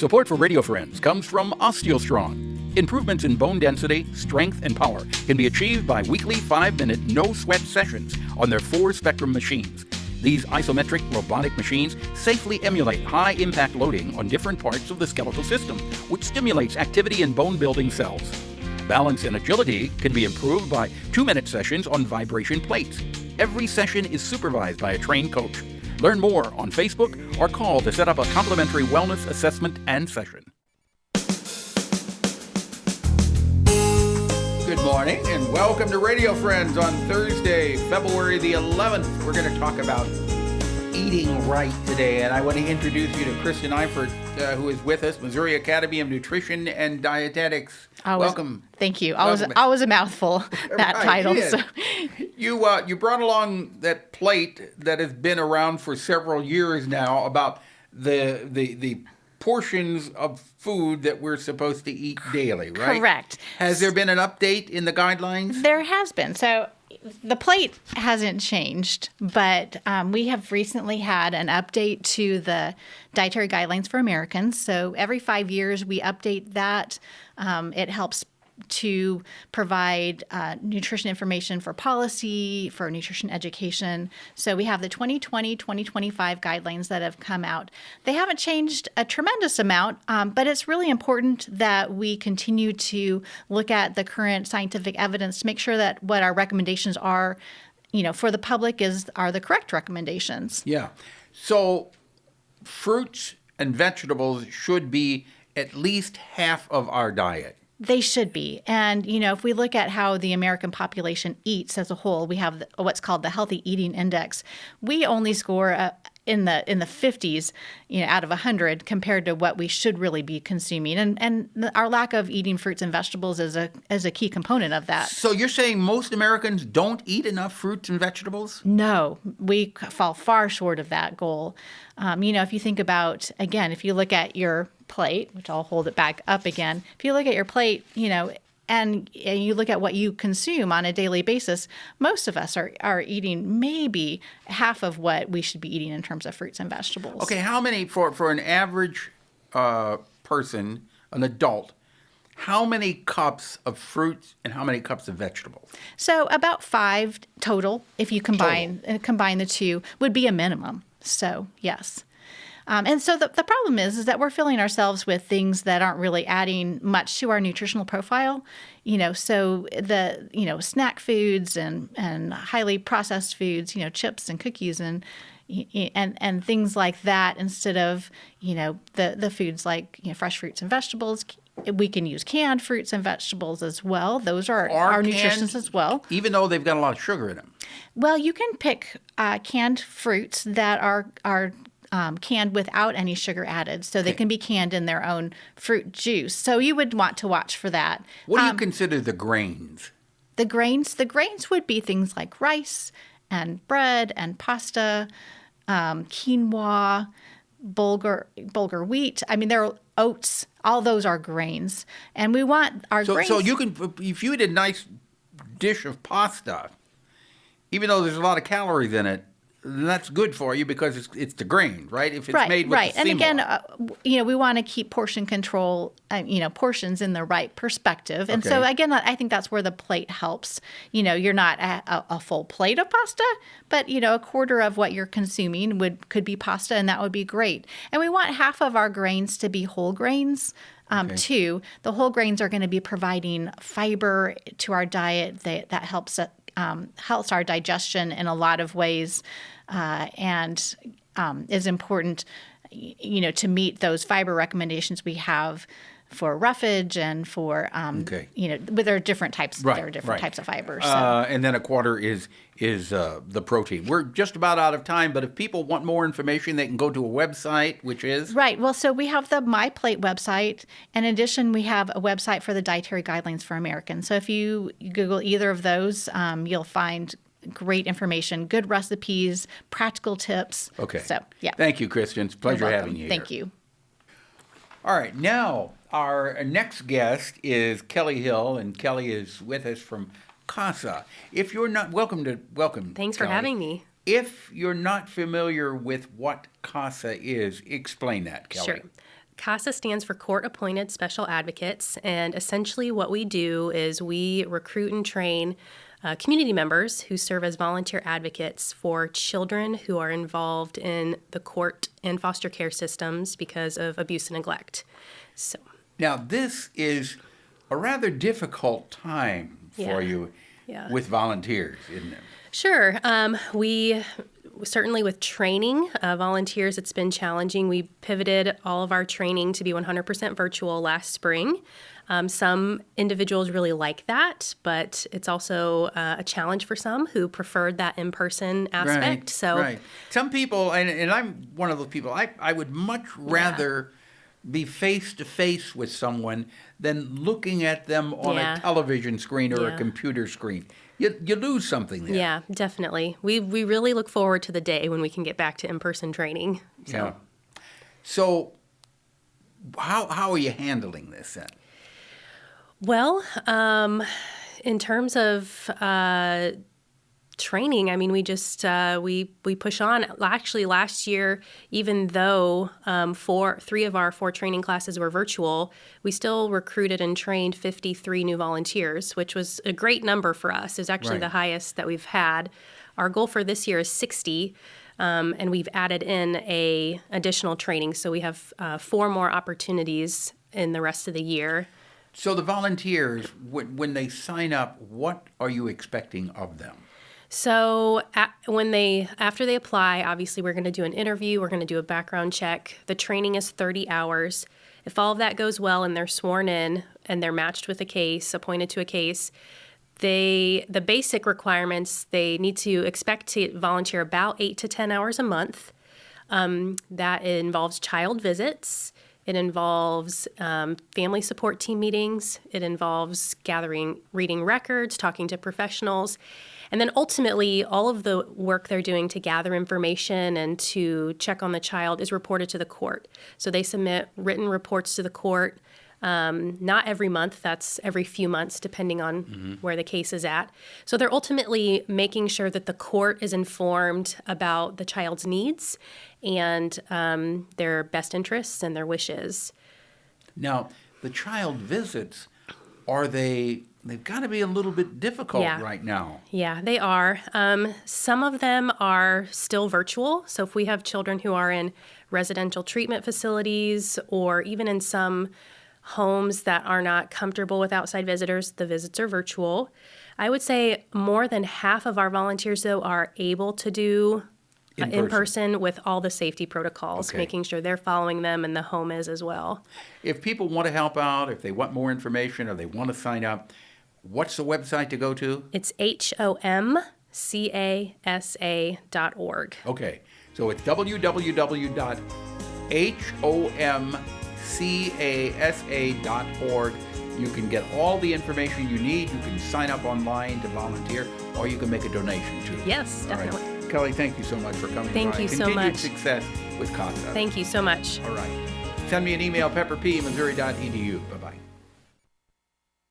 Support for Radio Friends comes from OsteoStrong. Improvements in bone density, strength, and power can be achieved by weekly 5-minute no-sweat sessions on their 4-spectrum machines. These isometric robotic machines safely emulate high-impact loading on different parts of the skeletal system, which stimulates activity in bone-building cells. Balance and agility can be improved by 2-minute sessions on vibration plates. Every session is supervised by a trained coach. Learn more on Facebook or call to set up a complimentary wellness assessment and session. Good morning and welcome to Radio Friends on Thursday, February the 11th. We're going to talk about eating right today, and I want to introduce you to Kristen Eiffert, who is with us, Missouri Academy of Nutrition and Dietetics. Welcome. Thank you. Always a mouthful, that title. So. You brought along that plate that has been around for several years now about the portions of food that we're supposed to eat daily, right? Correct. Has there been an update in the guidelines? There has been. So the plate hasn't changed, but we have recently had an update to the dietary guidelines for Americans. So every 5 years we update that. It helps to provide nutrition information for policy, for nutrition education. So we have the 2020-2025 guidelines that have come out. They haven't changed a tremendous amount, but it's really important that we continue to look at the current scientific evidence to make sure that what our recommendations are, for the public are the correct recommendations. Yeah. So fruits and vegetables should be at least half of our diet. They should be. And, if we look at how the American population eats as a whole, we have what's called the Healthy Eating Index. We only score in the 50s, out of 100 compared to what we should really be consuming. And our lack of eating fruits and vegetables is a key component of that. So you're saying most Americans don't eat enough fruits and vegetables? No, we fall far short of that goal. If you think about, again, if you look at your plate, which I'll hold it back up again. If you look at your plate, and you look at what you consume on a daily basis, most of us are eating maybe half of what we should be eating in terms of fruits and vegetables. Okay, how many, for an average person, an adult, how many cups of fruits and how many cups of vegetables? So about 5 total, if you combine the two, would be a minimum. So, yes. And so the problem is that we're filling ourselves with things that aren't really adding much to our nutritional profile. So the snack foods and highly processed foods, chips and cookies and things like that, instead of the foods like fresh fruits and vegetables. We can use canned fruits and vegetables as well. Those are our nutritious as well. Even though they've got a lot of sugar in them. Well, you can pick canned fruits that are canned without any sugar added. So they can be canned in their own fruit juice. So you would want to watch for that. What do you consider the grains? The grains would be things like rice and bread and pasta, quinoa, bulgur wheat. I mean, there are oats. All those are grains. And we want our grains. So you can, if you eat a nice dish of pasta, even though there's a lot of calories in it, that's good for you because it's the grain, right? If it's made with the and again, we want to keep portion control, portions in the right perspective. And so again, I think that's where the plate helps. You're not a full plate of pasta, but a quarter of what you're consuming could be pasta, and that would be great. And we want half of our grains to be whole grains. Too. The whole grains are going to be providing fiber to our diet that helps our digestion in a lot of ways, and is important, to meet those fiber recommendations we have for roughage and for, but there are different types. Right, there are different types of fibers. So. And then a quarter is the protein. We're just about out of time, but if people want more information, they can go to a website, which is? Right. Well, so we have the My Plate website. In addition, we have a website for the Dietary Guidelines for Americans. So if you Google either of those, you'll find great information, good recipes, practical tips. Okay. So, yeah. Thank you, Kristen. It's a pleasure having you here. Thank you. All right. Now, our next guest is Kelly Hill, and Kelly is with us from CASA. If you're not, welcome. Thanks Kelly. for having me. If you're not familiar with what CASA is, explain that, Kelly. Sure. CASA stands for Court Appointed Special Advocates, and essentially what we do is we recruit and train community members who serve as volunteer advocates for children who are involved in the court and foster care systems because of abuse and neglect. So now, this is a rather difficult time for you with volunteers, isn't it? Sure. We certainly with training volunteers, it's been challenging. We pivoted all of our training to be 100% virtual last spring. Some individuals really like that, but it's also a challenge for some who preferred that in-person aspect. Right. Some people, and I'm one of those people, I would much rather be face-to-face with someone than looking at them on a television screen or a computer screen. You lose something there. Yeah, definitely. We really look forward to the day when we can get back to in-person training. So how are you handling this then? Well, in terms of training, I mean, we just we push on. Actually, last year, even though 3 of our 4 training classes were virtual, we still recruited and trained 53 new volunteers, which was a great number for us. It was actually the highest that we've had. Our goal for this year is 60, and we've added in a additional training, so we have 4 more opportunities in the rest of the year. So the volunteers, when they sign up, what are you expecting of them? So after they apply, obviously we're going to do an interview, we're going to do a background check. The training is 30 hours. If all of that goes well and they're sworn in and they're matched with a case, appointed to a case, the basic requirements, they need to expect to volunteer about 8 to 10 hours a month. That involves child visits. It involves family support team meetings. It involves reading records, talking to professionals. And then ultimately, all of the work they're doing to gather information and to check on the child is reported to the court. So they submit written reports to the court, not every month, that's every few months, depending on where the case is at. So they're ultimately making sure that the court is informed about the child's needs and their best interests and their wishes. Now, the child visits, they've got to be a little bit difficult right now. Yeah, they are. Some of them are still virtual. So if we have children who are in residential treatment facilities or even in some homes that are not comfortable with outside visitors, the visits are virtual. I would say more than half of our volunteers, though, are able to do in person with all the safety protocols, making sure they're following them and the home is as well. If people want to help out, if they want more information or they want to sign up, what's the website to go to? It's HOMCASA.org. Okay, so it's www.homcasa.org. You can get all the information you need. You can sign up online to volunteer, or you can make a donation too. Yes, definitely. All right. Kelly, thank you so much for coming by. Thank you so much. Continued success with CASA. Thank you so much. All right. Send me an email, pepperp@missouri.edu. Bye-bye.